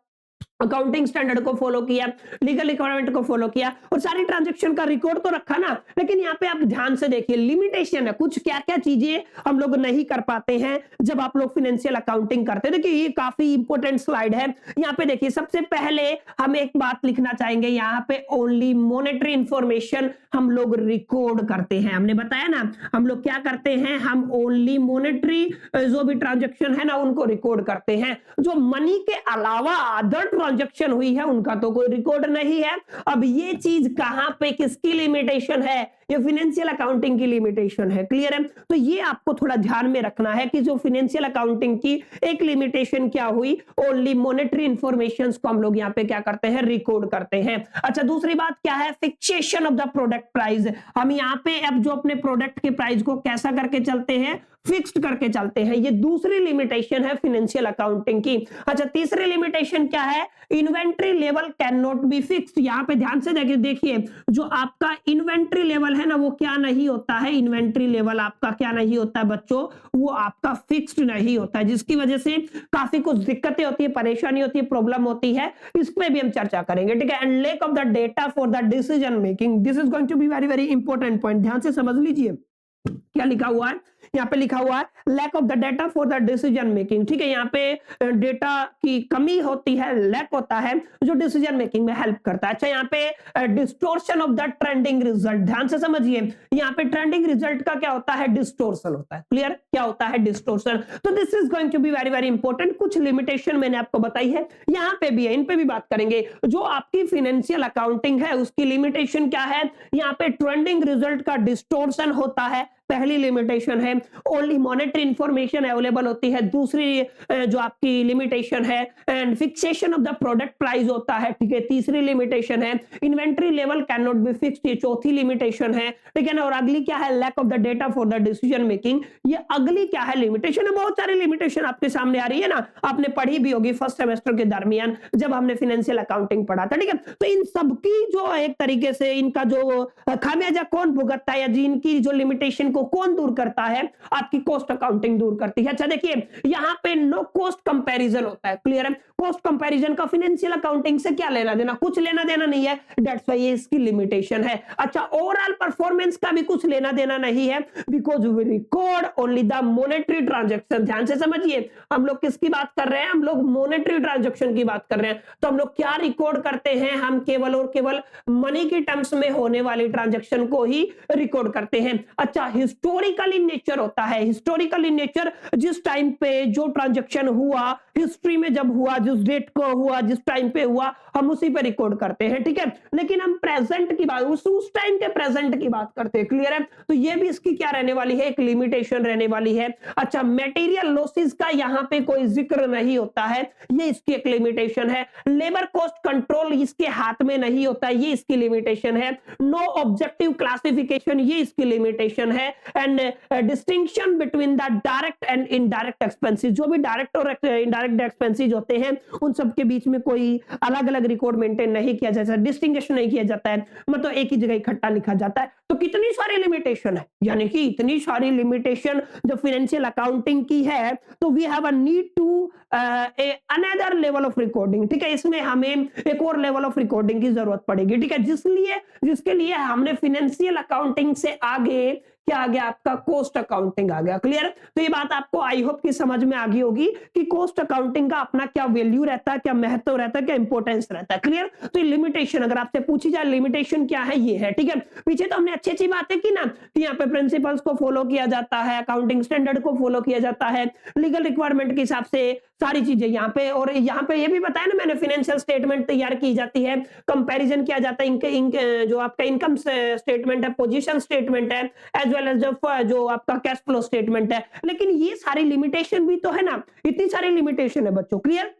अकाउंटिंग स्टैंडर्ड को फॉलो किया, लीगल रिक्वायरमेंट को फॉलो किया और सारी ट्रांजैक्शन का रिकॉर्ड तो रखा ना, लेकिन यहाँ पे आप ध्यान से देखिए लिमिटेशन है, कुछ क्या क्या चीजें हम लोग नहीं कर पाते हैं जब आप लोग फाइनेंशियल अकाउंटिंग करते हैं। देखिए ये काफी इंपॉर्टेंट स्लाइड है। यहाँ पे देखिए सबसे पहले हम एक बात लिखना चाहेंगे, यहाँ पे ओनली मॉनेटरी इंफॉर्मेशन हम लोग रिकॉर्ड करते हैं। हमने बताया ना हम लोग क्या करते हैं, हम ओनली मॉनेटरी जो भी ट्रांजैक्शन है ना उनको रिकॉर्ड करते हैं। जो मनी के अलावा अदर ट्रांजैक्शन हुई है उनका तो कोई रिकॉर्ड नहीं है। अब ये चीज कहां पे किसकी लिमिटेशन है? ये फाइनेंशियल अकाउंटिंग की लिमिटेशन है। क्लियर है? तो ये आपको थोड़ा ध्यान में रखना है कि जो फाइनेंशियल अकाउंटिंग की एक लिमिटेशन क्या हुई, ओनली मॉनेटरी इंफॉर्मेशन को हम लोग यहाँ पे क्या करते हैं, रिकॉर्ड करते हैं। अच्छा, दूसरी बात क्या है, fixation of the product price. हम यहाँ पे अब जो अपने प्रोडक्ट के प्राइस को कैसा करके चलते हैं, फिक्स्ड करके चलते हैं। ये दूसरी लिमिटेशन है फाइनेंशियल अकाउंटिंग की। अच्छा, तीसरी लिमिटेशन क्या है, inventory level can not be fixed. यहां पे ध्यान से देखिए, जो आपका इन्वेंट्री लेवल है ना, वो क्या नहीं होता है, इन्वेंट्री लेवल आपका क्या नहीं होता है बच्चों, वो आपका फिक्स्ड नहीं होता है, जिसकी वजह से काफी कुछ दिक्कतें होती है, परेशानी होती है, प्रॉब्लम होती है। इस पे भी हम चर्चा करेंगे, ठीक है। And lack of the data for the decision making, this is going to be very very important point. ध्यान से समझ लीजिए क्या लिखा हुआ है, यहाँ पे लिखा हुआ है lack of the data for the decision making. ठीक है, यहाँ पे डेटा की कमी होती है, लैक होता है, जो डिसीजन मेकिंग में हेल्प करता है। अच्छा, यहाँ पे distortion of the trending result, ध्यान से समझिए, यहाँ पे ट्रेंडिंग रिजल्ट का क्या होता है, डिस्टोर्शन होता है। क्लियर? क्या होता है, डिस्टोर्शन। तो this is going to be very very important. कुछ लिमिटेशन मैंने आपको बताई है, यहाँ पे भी है, इन पे भी बात करेंगे। जो आपकी फाइनेंशियल अकाउंटिंग है उसकी लिमिटेशन क्या है, यहाँ पे ट्रेंडिंग रिजल्ट का डिस्टोर्शन होता है, पहली लिमिटेशन है। ओनली मॉनेटरी इंफॉर्मेशन अवेलेबल होती है, दूसरी जो आपकी लिमिटेशन है। And fixation of the product price होता है, ठीक है, तीसरी लिमिटेशन है। Inventory level can not be fixed, ये चौथी लिमिटेशन है, ठीक है ना। और अगली क्या है, lack of the data for the decision making, ये अगली क्या है, लिमिटेशन है। बहुत सारी लिमिटेशन आपके सामने आ रही है ना, आपने पढ़ी भी होगी फर्स्ट सेमेस्टर के दरमियान जब हमने फाइनेंशियल अकाउंटिंग पढ़ा था, ठीक है। तो इन सबकी जो एक तरीके से इनका जो खामियाजा कौन भुगतता है, या जिनकी जो लिमिटेशन को कौन दूर करता है, आपकी कॉस्ट अकाउंटिंग दूर करती है। अच्छा देखिए, यहां पे नो कॉस्ट कंपैरिजन होता है। क्लियर है? कॉस्ट कंपैरिजन का फाइनेंशियल अकाउंटिंग से क्या लेना देना, कुछ लेना देना नहीं है, दैट्स व्हाई ये इसकी लिमिटेशन है। अच्छा, ओवरऑल परफॉर्मेंस का भी कुछ लेना देना नहीं है, because we record only the monetary transaction. ध्यान से समझिए, हम लोग किसकी बात कर रहे हैं, हम लोग मॉनेटरी ट्रांजैक्शन की बात कर रहे हैं। तो हम लोग क्या रिकॉर्ड करते हैं, हम केवल और केवल मनी की टर्म्स में होने वाली ट्रांजैक्शन को ही रिकॉर्ड करते हैं। अच्छा, हिस्टोरिकल इन नेचर होता है। हिस्टोरिकल इन नेचर, जिस टाइम पे जो ट्रांजैक्शन हुआ, हिस्ट्री में जब हुआ, जिस डेट को हुआ, जिस टाइम पे हुआ, हम उसी पे रिकॉर्ड करते हैं, ठीक है। लेकिन हम प्रेजेंट की बात, उस टाइम के प्रेजेंट की बात करते हैं। क्लियर है? तो ये भी इसकी क्या रहने वाली है, एक लिमिटेशन रहने वाली है। अच्छा, मटेरियल लॉसेस का यहाँ पे कोई जिक्र नहीं होता है, ये इसकी एक लिमिटेशन है। लेबर कॉस्ट कंट्रोल इसके हाथ में नहीं होता, ये इसकी लिमिटेशन है। नो ऑब्जेक्टिव क्लासिफिकेशन, ये इसकी लिमिटेशन है। And distinction between the direct and indirect expenses, जो भी डायरेक्ट और इनडायरेक्ट एक्सपेंसेस होते हैं उन सब के बीच में कोई अलग अलग रिकॉर्ड मेंटेन नहीं किया जाता, डिस्टिंग्विशन नहीं किया जाता है, मतलब एक ही जगह इकट्ठा लिखा जाता है। तो कितनी सारी लिमिटेशन है, यानी कि इतनी सारी लिमिटेशन जो फाइनेंशियल अकाउंटिंग की है, तो we have a need to another level of recording. ठीक है, इसमें हमें एक और लेवल ऑफ रिकॉर्डिंग की जरूरत पड़ेगी। ठीक है, जिसके लिए हमने फाइनेंशियल अकाउंटिंग से आगे क्या आ गया, आपका कॉस्ट अकाउंटिंग आ गया। क्लियर? तो ये बात आपको आई होप की समझ में आ गई होगी कि कॉस्ट अकाउंटिंग का अपना क्या वैल्यू रहता है, क्या महत्व रहता है, क्या इंपॉर्टेंस रहता है। क्लियर? तो ये लिमिटेशन अगर आपसे पूछी जाए, लिमिटेशन क्या है, ये है। ठीक है, पीछे तो हमने अच्छी अच्छी बातें की ना, कि यहाँ पे प्रिंसिपल्स को फॉलो किया जाता है, अकाउंटिंग स्टैंडर्ड को फॉलो किया जाता है, लीगल रिक्वायरमेंट के हिसाब से सारी चीजें यहाँ पे। और यहाँ पे ये भी बताया ना मैंने, फाइनेंशियल स्टेटमेंट तैयार की जाती है, कंपैरिजन किया जाता है इनके जो आपका इनकम स्टेटमेंट है, पोजीशन स्टेटमेंट है, एज वेल एज जो आपका कैश फ्लो स्टेटमेंट है। लेकिन ये सारी लिमिटेशन भी तो है ना, इतनी सारी लिमिटेशन है बच्चों। क्लियर?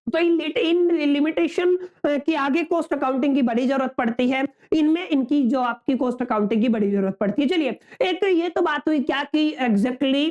तो इन लिमिटेशन के आगे कॉस्ट अकाउंटिंग की बड़ी जरूरत पड़ती है, इनमें इनकी जो आपकी कॉस्ट अकाउंटिंग की बड़ी जरूरत पड़ती है। चलिए, एक ये तो बात हुई क्या कि एग्जैक्टली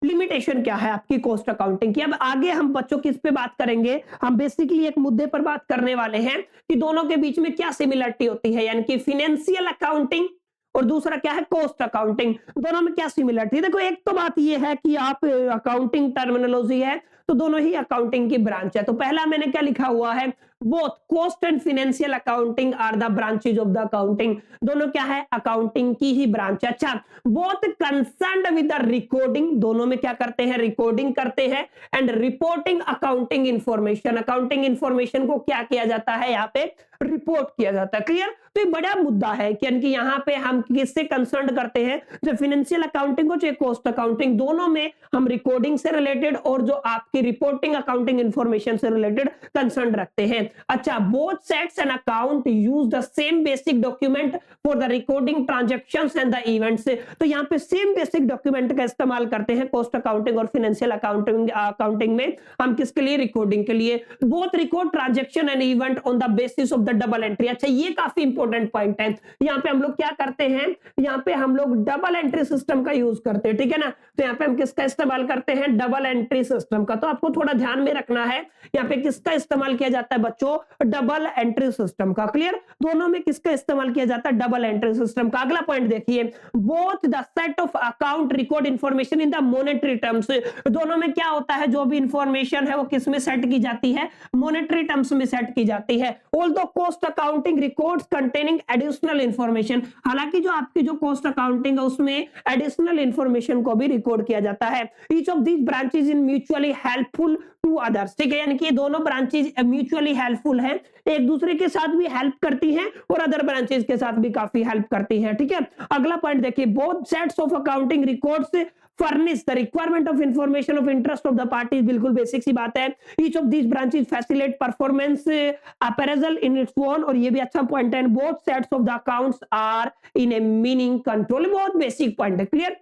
लिमिटेशन क्या है आपकी कॉस्ट अकाउंटिंग की। अब आगे हम बच्चों किस पे बात करेंगे, हम बेसिकली एक मुद्दे पर बात करने वाले हैं कि दोनों के बीच में क्या सिमिलरिटी होती है, यानी कि फाइनेंशियल अकाउंटिंग और दूसरा क्या है, कॉस्ट अकाउंटिंग। दोनों में क्या सिमिलरिटी है? देखो, एक तो बात ये है कि आप अकाउंटिंग टर्मिनोलॉजी है, तो दोनों ही अकाउंटिंग की ब्रांच है। तो पहला मैंने क्या लिखा हुआ है, both cost and financial accounting are the branches of the accounting. दोनों क्या है, अकाउंटिंग की ही ब्रांच है। अच्छा, both concerned with the recording, दोनों में क्या करते हैं, रिकॉर्डिंग करते हैं, and reporting accounting information. Accounting information को क्या किया जाता है, यहाँ पे रिपोर्ट किया जाता है। क्लियर? तो ये बड़ा मुद्दा है कि यानी कि यहाँ पे हम किससे कंसर्न करते हैं, जो फाइनेंशियल अकाउंटिंग हो चाहे कॉस्ट अकाउंटिंग, दोनों में हम रिकॉर्डिंग से रिलेटेड और जो आपकी रिपोर्टिंग अकाउंटिंग इंफॉर्मेशन से रिलेटेड कंसर्न रखते हैं। अच्छा, both sets and account use the same basic document for the recording transactions and the events. तो यहाँ पे सेम बेसिक डॉक्यूमेंट का इस्तेमाल करते हैं कॉस्ट अकाउंटिंग और फाइनेंशियल अकाउंटिंग में। हम किसके लिए? रिकॉर्डिंग के लिए। Both record transaction and event on the basis of the double entry. अच्छा, ये काफी इंपॉर्टेंट पॉइंट है। यहाँ पे हम लोग क्या करते हैं, यहाँ पे हम लोग डबल एंट्री सिस्टम का यूज करते हैं, ठीक है ना। तो यहाँ पे हम किसका इस्तेमाल करते हैं? डबल एंट्री सिस्टम का। तो आपको थोड़ा ध्यान में रखना है, यहाँ पे किसका इस्तेमाल किया जाता है बच्चों? डबल एंट्री सिस्टम का। क्लियर? दोनों में किसका इस्तेमाल किया जाता है? डबल एंट्री सिस्टम का। अगला पॉइंट देखिए, both the set of account record information in the monetary terms. दोनों में क्या होता है, जो भी इंफॉर्मेशन है वो किस में सेट की जाती है? मॉनेटरी टर्म्स में सेट की जाती है। Although cost accounting records containing additional information, हालांकि जो आपकी जो कॉस्ट अकाउंटिंग है उसमें एडिशनल इंफॉर्मेशन को भी रिकॉर्ड किया जाता है। Each of these branches in mutually helpful to others, ठीक है, यानी कि दोनों ब्रांचेस म्यूचुअली हेल्पफुल हैं, एक दूसरे के साथ भी हेल्प करती हैं और अदर ब्रांचेस के साथ भी काफी हेल्प करती हैं, ठीक है। अगला पॉइंट देखिए, both sets of accounting records furnish the requirement of information of interest of the parties. बिल्कुल बेसिक सी बात है। Each of these branches facilitate performance appraisal in its own, और ये भी अच्छा पॉइंट है। Both sets of the accounts are in a meaning control, बहुत बेसिक पॉइंट है। क्लियर?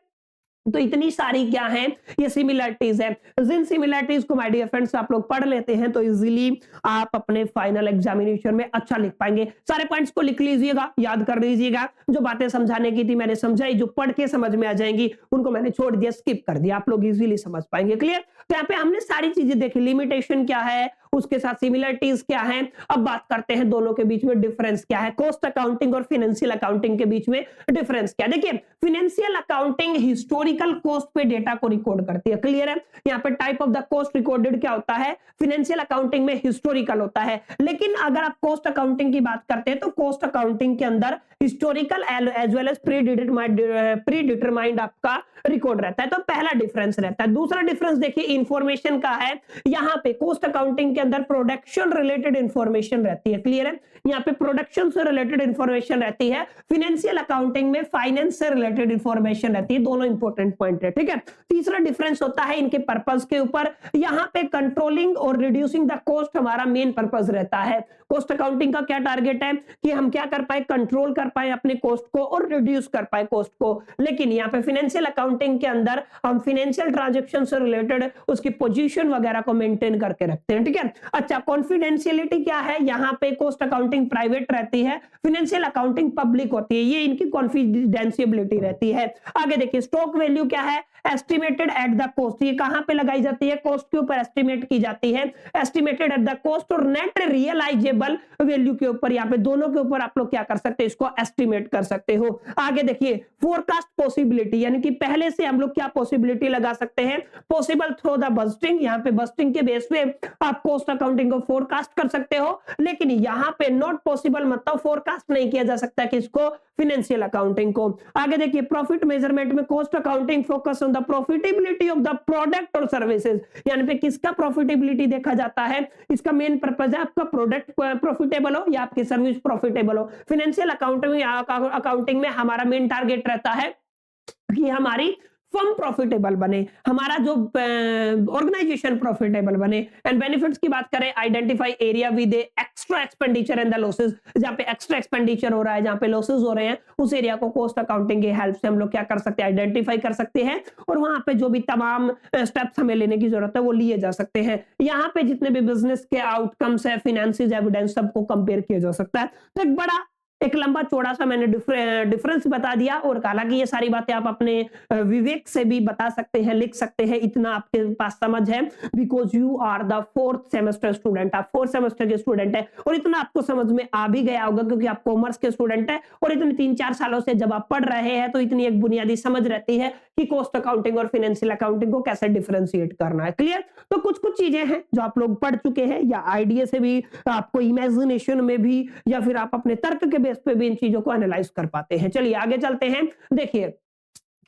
तो इतनी सारी क्या है, ये सिमिलरिटीज है। जिन सिमिलरिटीज को माय डियर फ्रेंड्स आप लोग पढ़ लेते हैं तो इजीली आप अपने फाइनल एग्जामिनेशन में अच्छा लिख पाएंगे। सारे पॉइंट्स को लिख लीजिएगा, याद कर लीजिएगा। जो बातें समझाने की थी मैंने समझाई, जो पढ़ के समझ में आ जाएंगी उनको मैंने छोड़ दिया, स्किप कर दिया, आप लोग इजीली समझ पाएंगे। क्लियर? तो यहाँ पे हमने सारी चीजें देखी, लिमिटेशन क्या है, उसके साथ सिमिलरिटीज क्या है। अब बात करते हैं दोनों के बीच में डिफरेंस क्या है, कॉस्ट अकाउंटिंग और फाइनेंशियल अकाउंटिंग के बीच में डिफरेंस क्या है। देखिए, फाइनेंशियल अकाउंटिंग हिस्टोरिकल कॉस्ट पे डेटा को रिकॉर्ड करती है। क्लियर है? यहाँ पे type of the cost recorded क्या होता है, फाइनेंशियल अकाउंटिंग में हिस्टोरिकल होता है। लेकिन अगर आप कॉस्ट अकाउंटिंग की बात करते हैं तो कॉस्ट अकाउंटिंग के अंदर historical as well as predetermined आपका रिकॉर्ड रहता है। तो पहला डिफरेंस रहता है। दूसरा डिफरेंस देखिए इंफॉर्मेशन का है, यहाँ पे कॉस्ट अकाउंटिंग के अंदर प्रोडक्शन रिलेटेड इंफॉर्मेशन रहती है। क्लियर है? यहाँ पे प्रोडक्शन से रिलेटेड इंफॉर्मेशन रहती है, फाइनेंशियल अकाउंटिंग में फाइनेंस से रिलेटेड इंफॉर्मेशन रहती है। दोनों इंपॉर्टेंट पॉइंट है, ठीक है। तीसरा डिफरेंस होता है इनके पर्पस के ऊपर, यहाँ पे कंट्रोलिंग और रिड्यूसिंग द कॉस्ट हमारा मेन पर्पस रहता है। कॉस्ट अकाउंटिंग का क्या टारगेट है कि हम क्या कर पाए, कंट्रोल कर पाए अपने कॉस्ट को और रिड्यूस कर पाए कॉस्ट को। लेकिन यहाँ पे फाइनेंशियल अकाउंटिंग के अंदर हम फाइनेंशियल ट्रांजैक्शन से रिलेटेड उसकी पोजीशन वगैरह को मेंटेन करके रखते हैं, ठीक है। अच्छा, कॉन्फिडेंशियलिटी क्या है, यहाँ पे कॉस्ट अकाउंटिंग प्राइवेट रहती है, फाइनेंशियल अकाउंटिंग पब्लिक होती है, ये इनकी कॉन्फिडेंशियलिटी रहती है। आगे देखिए, स्टॉक वैल्यू क्या है, एस्टिमेटेड एट द कॉस्ट, ये कहां पे लगाई जाती है, कॉस्ट के ऊपर एस्टिमेट की जाती है, एस्टिमेटेड एट द कॉस्ट और नेट रियलाइजेबल वैल्यू के ऊपर, यहाँ पे दोनों के ऊपर आप लोग क्या कर सकते हैं, इसको एस्टिमेट कर सकते हो। आगे देखिए, फोरकास्ट पॉसिबिलिटी, यानी कि पहले से हम लोग क्या पॉसिबिलिटी लगा सकते हैं, पॉसिबल थ्रू द बजटिंग, यहाँ पे बजटिंग के बेस पे आप कॉस्ट अकाउंटिंग को फोरकास्ट कर सकते हो। लेकिन यहाँ पे नॉट पॉसिबल, मतलब फोरकास्ट नहीं किया जा सकता किसको, फाइनेंशियल अकाउंटिंग को। आगे देखिए, प्रॉफिट मेजरमेंट में cost accounting focus on the profitability of the product और सर्विसेज, यानी पे किसका प्रॉफिटेबिलिटी देखा जाता है, इसका मेन पर्पस है आपका प्रोडक्ट प्रॉफिटेबल हो या आपकी सर्विस प्रॉफिटेबल हो। फाइनेंशियल अकाउंटिंग में हमारा मेन टारगेट रहता है कि हमारी फर्म प्रॉफिटेबल बने, हमारा जो ऑर्गेनाइजेशन प्रॉफिटेबल बने। एंड बेनिफिट्स की बात करें, identify area with extra expenditure and the losses, जहां पे एक्स्ट्रा एक्सपेंडिचर हो रहा है, जहां पे लॉसेस हो रहे हैं, उस एरिया को कॉस्ट अकाउंटिंग की हेल्प से हम लोग क्या कर सकते हैं, आइडेंटिफाई कर सकते हैं, और वहां पे जो भी तमाम स्टेप्स हमें लेने की जरूरत है वो लिए जा सकते हैं। यहाँ पे जितने भी बिजनेस के आउटकम्स है, फिनेंसिस, एविडेंस, सबको कंपेयर किया जा सकता है। तो एक लंबा चौड़ा सा मैंने डिफरेंस बता दिया, और हालांकि ये सारी बातें आप अपने विवेक से भी बता सकते हैं, लिख सकते हैं, इतना आपके पास समझ है, because you are the 4th semester student, आप 4th सेमेस्टर के स्टूडेंट है, और इतना आपको समझ में आ भी गया होगा क्योंकि आप कॉमर्स के स्टूडेंट है, और इतने 3-4 सालों से जब आप पढ़ रहे हैं तो इतनी एक बुनियादी समझ रहती है कि कॉस्ट अकाउंटिंग और फाइनेंशियल अकाउंटिंग को कैसे डिफरेंशिएट करना है। क्लियर? तो कुछ चीजें हैं जो आप लोग पढ़ चुके हैं, या आइडिया से भी, आपको इमेजिनेशन में भी, या फिर आप अपने तर्क के बेस पे भी इन चीजों को एनालाइज कर पाते हैं। चलिए आगे चलते हैं। देखिए,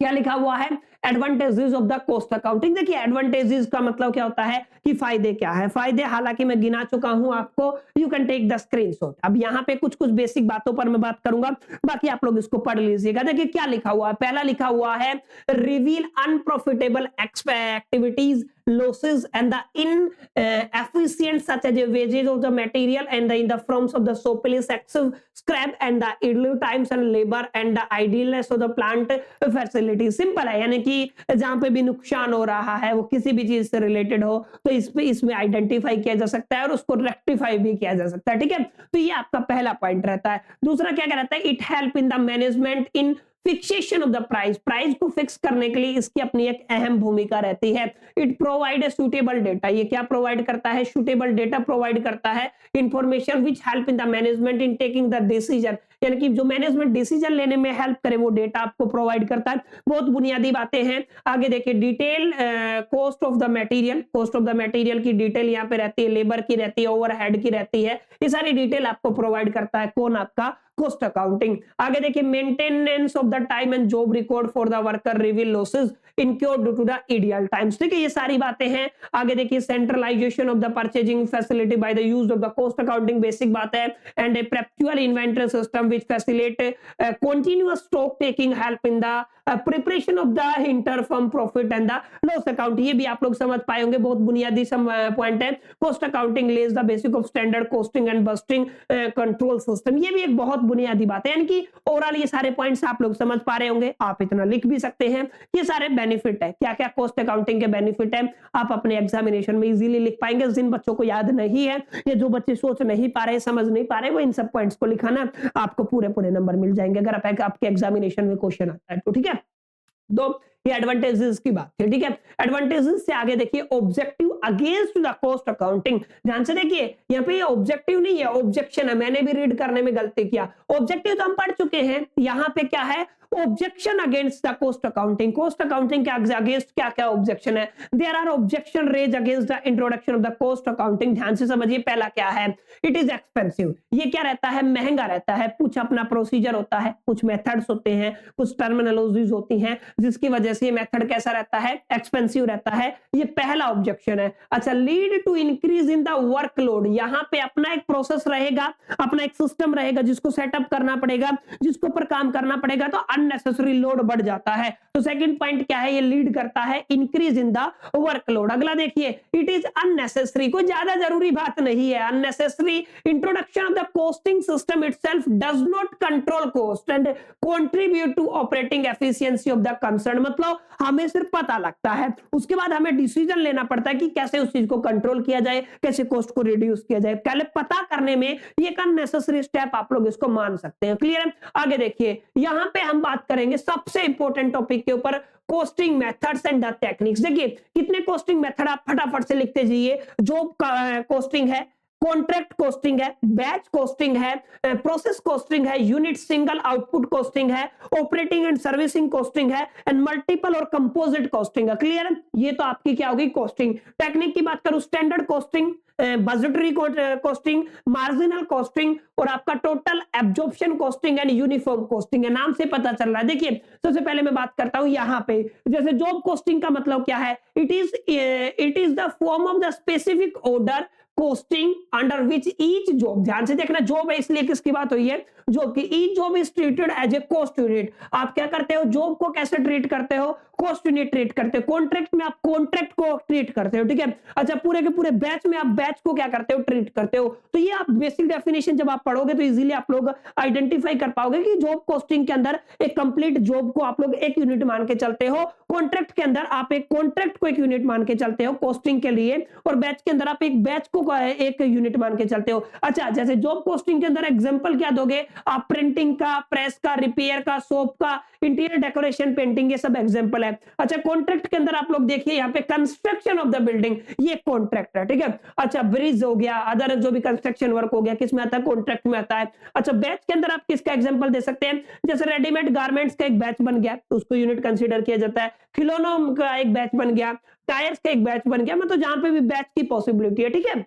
क्या लिखा हुआ है, advantages of the cost accounting. देखिए एडवांटेजेस का मतलब क्या होता है कि फायदे क्या है, फायदे हालांकि मैं गिना चुका हूं आपको, you can take the screenshot. अब यहाँ पे कुछ कुछ बेसिक बातों पर मैं बात करूंगा, बाकी आप लोग इसको पढ़ लीजिएगा। देखिए क्या लिखा हुआ है, पहला लिखा हुआ है reveal unprofitable activities, losses and the inefficient such as wages of the material and in the forms of the surplus excessive scrap and the idle times and labor and the idleness of the plant facility। Simple है, यानी कि जहां पे भी नुकसान हो रहा है वो किसी भी चीज से रिलेटेड हो तो इसमें आइडेंटिफाई किया जा सकता है और उसको रेक्टिफाई भी किया जा सकता है। ठीक है, तो ये आपका पहला पॉइंट रहता है। दूसरा क्या रहता है, it help in the management in fixation of the price, price को फिक्स करने के लिए इसकी अपनी एक अहम भूमिका रहती है। इट प्रोवाइड सुटेबल डेटा, ये क्या प्रोवाइड करता है, सुटेबल डेटा प्रोवाइड करता है, information which help in the management in taking the decision, यानी कि जो मैनेजमेंट डिसीजन लेने में हेल्प करे वो डेटा आपको प्रोवाइड करता है। बहुत बुनियादी बातें हैं। आगे देखिए detail cost of the material, cost of the material की डिटेल यहाँ पे रहती है, लेबर की रहती है, ओवरहेड की रहती है, ये सारी डिटेल आपको प्रोवाइड करता है कौन, आपका कॉस्ट अकाउंटिंग। आगे देखिए maintenance of the time and job record for the worker, reveal losses incurred due to the ideal times. ठीक है, ये सारी बातें हैं। आगे देखिए centralisation of the purchasing facility by the use of the cost accounting, basic बात है। And a perpetual inventory system which facilitate continuous stock taking, help in the preparation of the inter firm profit and the loss account. ये भी आप लोग समझ पाए होंगे, बहुत बुनियादी पॉइंट है। Cost accounting lays the basic of standard costing and busting control system, ये भी एक बहुत बुनियादी बात है। यानी कि ओवरऑल ये सारे पॉइंट्स आप लोग समझ पा रहे होंगे, आप इतना लिख भी सकते हैं। ये सारे बेनिफिट है, क्या क्या कॉस्ट अकाउंटिंग के बेनिफिट है, आप अपने एग्जामिनेशन में इजीली लिख पाएंगे। जिन बच्चों को याद नहीं है या जो बच्चे सोच नहीं पा रहे, समझ नहीं पा रहे, वो इन सब पॉइंट्स को लिखाना, आपको पूरे पूरे नंबर मिल जाएंगे अगर आपके एग्जामिनेशन में क्वेश्चन आता है तो। ठीक है, दो ये एडवांटेजेस की बात है। ठीक है, एडवांटेजेस से आगे देखिए objective against the cost accounting. ध्यान से देखिए यहाँ पे ऑब्जेक्टिव नहीं है, ऑब्जेक्शन है। मैंने भी रीड करने में गलती किया, ऑब्जेक्टिव तो हम पढ़ चुके हैं। यहाँ पे क्या है, objection against the cost accounting. Cost accounting के अगेंस्ट क्या क्या ऑब्जेक्शन है, there are objection raise against the introduction of the cost accounting. ध्यान से समझिए, पहला क्या है, इट इज एक्सपेंसिव। ये क्या रहता है, महंगा रहता है। कुछ अपना प्रोसीजर होता है, कुछ मेथड्स होते हैं, कुछ टर्मिनोलॉजीज होती हैं, जिसकी वजह से ये मेथड कैसा रहता है, एक्सपेंसिव रहता है। ये पहला ऑब्जेक्शन है। अच्छा, lead to increase in the workload. यहाँ पे अपना एक प्रोसेस रहेगा, अपना एक सिस्टम रहेगा जिसको सेटअप करना पड़ेगा, जिसके ऊपर काम करना पड़ेगा, तो अननेसेसरी लोड बढ़ जाता है। तो सेकंड पॉइंट क्या है, ये लीड करता है इंक्रीज इन द वर्कलोड। अगला देखिए, इट इज अननेसेसरी, कोई ज्यादा जरूरी बात नहीं है। Unnecessary introduction of the costing system itself does not control cost and contribute to operating efficiency of the concern. मतलब हमें सिर्फ पता लगता है, उसके बाद हमें डिसीजन लेना पड़ता है कि कैसे उस चीज को कंट्रोल किया जाए, कैसे कॉस्ट को रिड्यूस किया जाए। पहले पता करने में ये एक अननेसेसरी स्टेप आप लोग इसको मान सकते हैं। क्लियर है? आगे देखिए, यहां पे हम बात करेंगे सबसे इंपॉर्टेंट टॉपिक के ऊपर, costing methods and the techniques. देखिए कितने कॉस्टिंग मेथड आप फटाफट से लिखते जाइए। जॉब कॉस्टिंग है, कॉन्ट्रैक्ट कॉस्टिंग है, बैच कॉस्टिंग है, प्रोसेस कॉस्टिंग है, यूनिट सिंगल आउटपुट कॉस्टिंग है, ऑपरेटिंग एंड सर्विसिंग कॉस्टिंग है, एंड मल्टीपल और कंपोजिट कॉस्टिंग है। क्लियर है? ये तो आपकी क्या होगी, कॉस्टिंग। टेक्निक की बात करूं, standard costing, budgetary costing, marginal costing, और आपका total absorption costing and uniform costing है। नाम से पता चल रहा है। देखिए सबसे पहले मैं बात करता हूं यहां पे, जैसे जॉब कॉस्टिंग का मतलब क्या है, it is the form of the specific order costing under which each job, ध्यान से देखना, जॉब है इसलिए किसकी बात हुई है, जॉब की। Each job is treated as a cost unit. आप क्या करते हो, जॉब को कैसे ट्रीट करते हो, कॉस्ट यूनिट ट्रीट करते हो। कॉन्ट्रैक्ट में आप कॉन्ट्रैक्ट को ट्रीट करते हो। ठीक है, अच्छा, पूरे के पूरे बैच में आप बैच को क्या करते हो, ट्रीट करते हो। तो ये आप बेसिक डेफिनेशन जब आप पढ़ोगे तो इजीली आप लोग आइडेंटिफाई कर पाओगे कि जॉब कॉस्टिंग के अंदर एक कंप्लीट जॉब को आप लोग एक यूनिट मान के चलते हो, कॉन्ट्रैक्ट के अंदर आप एक कॉन्ट्रैक्ट को एक यूनिट मान के चलते हो कॉस्टिंग के लिए, और बैच के अंदर आप एक बैच को एक यूनिट मान के चलते हो। अच्छा, जैसे जॉब कॉस्टिंग के अंदर एग्जांपल क्या दोगे आप, प्रिंटिंग का, प्रेस का, रिपेयर का, शॉप का, इंटीरियर डेकोरेशन, पेंटिंग, ये सब एग्जांपल है। अच्छा, कॉन्ट्रैक्ट के अंदर आप लोग देखिए यहाँ पे कंस्ट्रक्शन ऑफ द बिल्डिंग, ये कॉन्ट्रैक्ट है। ठीक है, अच्छा, ब्रिज हो गया, अदर जो भी कंस्ट्रक्शन वर्क हो गया, किस में आता है, कॉन्ट्रैक्ट में आता है। अच्छा, बैच के अंदर आप किसका एग्जांपल दे सकते हैं, जैसे रेडीमेड गारमेंट्स का एक बैच बन गया तो उसको यूनिट कंसीडर किया जाता है, खिलौनों का एक बैच बन गया, टायर्स का एक बैच बन गया, मतलब जहां पे भी बैच की पॉसिबिलिटी है। ठीक है,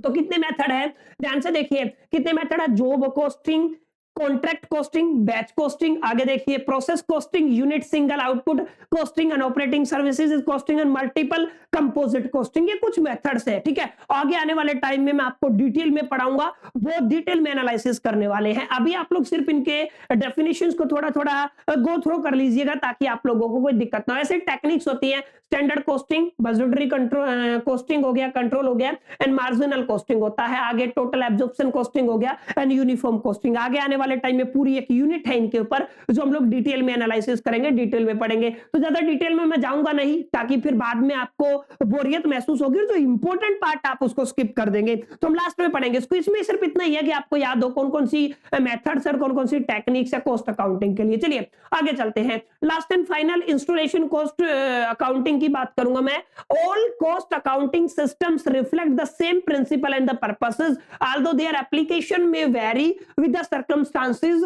तो कितने मेथड है, ध्यान से देखिए कितने मेथड है, job costing, contract costing, batch costing, आगे देखिए process costing, unit single output costing and operating services costing and multiple composite costing. ये कुछ मेथड्स है, ठीक है। आगे आने वाले टाइम में मैं आपको डिटेल में पढ़ाऊंगा, वो डिटेल में एनालिसिस करने वाले हैं। अभी आप लोग सिर्फ इनके डेफिनेशंस को थोड़ा थोड़ा गो थ्रू कर लीजिएगा ताकि आप लोगों को कोई दिक्कत ना हो। ऐसे टेक्निक्स होती है, standard costing, budgetary control costing हो गया, कंट्रोल हो गया, एंड मार्जिनल कॉस्टिंग होता है, आगे टोटल एब्जॉर्प्शन कॉस्टिंग हो गया, एंड यूनिफॉर्म कॉस्टिंग। आगे आने वाले टाइम में पूरी एक यूनिट है इनके ऊपर जो हम लोग डिटेल में एनालिसिस करेंगे, डिटेल में पढ़ेंगे। तो ज्यादा डिटेल में मैं जाऊंगा नहीं ताकि फिर बाद में आपको बोरियत महसूस होगी, जो इंपॉर्टेंट पार्ट आप उसको स्किप कर देंगे, तो हम लास्ट में पढ़ेंगे इसको। इसमें सिर्फ इतना ही है कि आपको याद हो कौन कौन सी मेथड्स और कौन कौन सी टेक्निक्स है कॉस्ट अकाउंटिंग के लिए। चलिए आगे चलते हैं। Last and final installation cost accounting की बात करूंगा मैं। All cost accounting systems reflect the same principle and the purposes, although their application may vary with the circumstances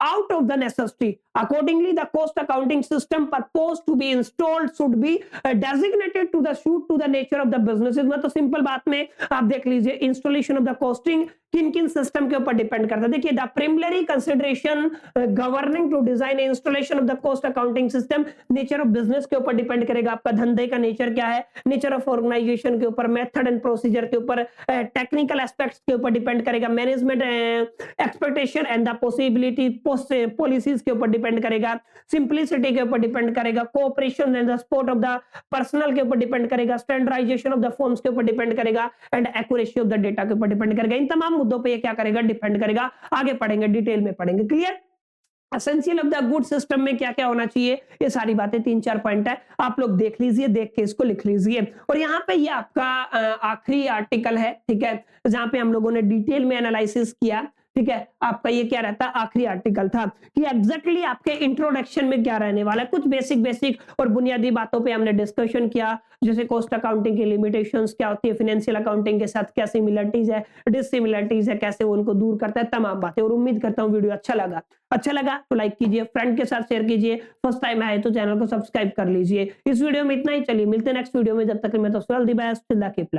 out of the necessity. Accordingly, the cost accounting system proposed to be installed should be designated to the suit to the nature of the businesses। मैं तो simple बात में आप देख लीजिए, installation of the costing किन किन system के ऊपर डिपेंड करता है। देखिए, the primary consideration governing to design installation of the cost accounting system, nature of business के ऊपर डिपेंड करेगा, आपका धंधे का नेचर क्या है, नेचर ऑफ ऑर्गेनाइजेशन के ऊपर, मेथड एंड प्रोसीजर के ऊपर, टेक्निकल एस्पेक्ट्स के ऊपर डिपेंड करेगा, management expectation and the possibility policies के ऊपर डिपेंड करेगा, सिंपलिसिटी के ऊपर डिपेंड करेगा, cooperation and the support of the personal के ऊपर डिपेंड करेगा, स्टैंडर्डाइजेशन ऑफ द फॉर्म्स के ऊपर डिपेंड करेगा, and accuracy of the data के ऊपर डिपेंड करेगा। इन तमाम मुद्दों पे ये क्या करेगा, डिपेंड करेगा। आगे पढ़ेंगे, डिटेल में पढ़ेंगे। Clear? Essential of the good system में क्या क्या होना चाहिए, ये सारी बातें 3-4 पॉइंट है, आप लोग देख लीजिए, देख के इसको लिख लीजिए। और यहाँ पे ये आपका आखिरी आर्टिकल है, ठीक है, जहां पे हम लोगों ने डिटेल में एनालिसिस किया, ठीक है। आपका ये क्या रहता है, आखिरी आर्टिकल था कि एग्जैक्टली आपके इंट्रोडक्शन में क्या रहने वाला है। कुछ बेसिक और बुनियादी बातों पे हमने डिस्कशन किया, जैसे कॉस्ट अकाउंटिंग की लिमिटेशंस क्या होती है, फाइनेंशियल अकाउंटिंग के साथ क्या सिमिलरिटीज है, डिससिमिलरिटीज है, कैसे वो उनको दूर करता है, तमाम बातें। और उम्मीद करता हूँ वीडियो अच्छा लगा तो लाइक कीजिए, फ्रेंड के साथ शेयर कीजिए, फर्स्ट टाइम आए तो चैनल को सब्सक्राइब कर लीजिए। इस वीडियो में इतना ही, चलिए मिलते हैं नेक्स्ट वीडियो में। जब तक मैं तो द बेस्ट, कीप लर्निंग।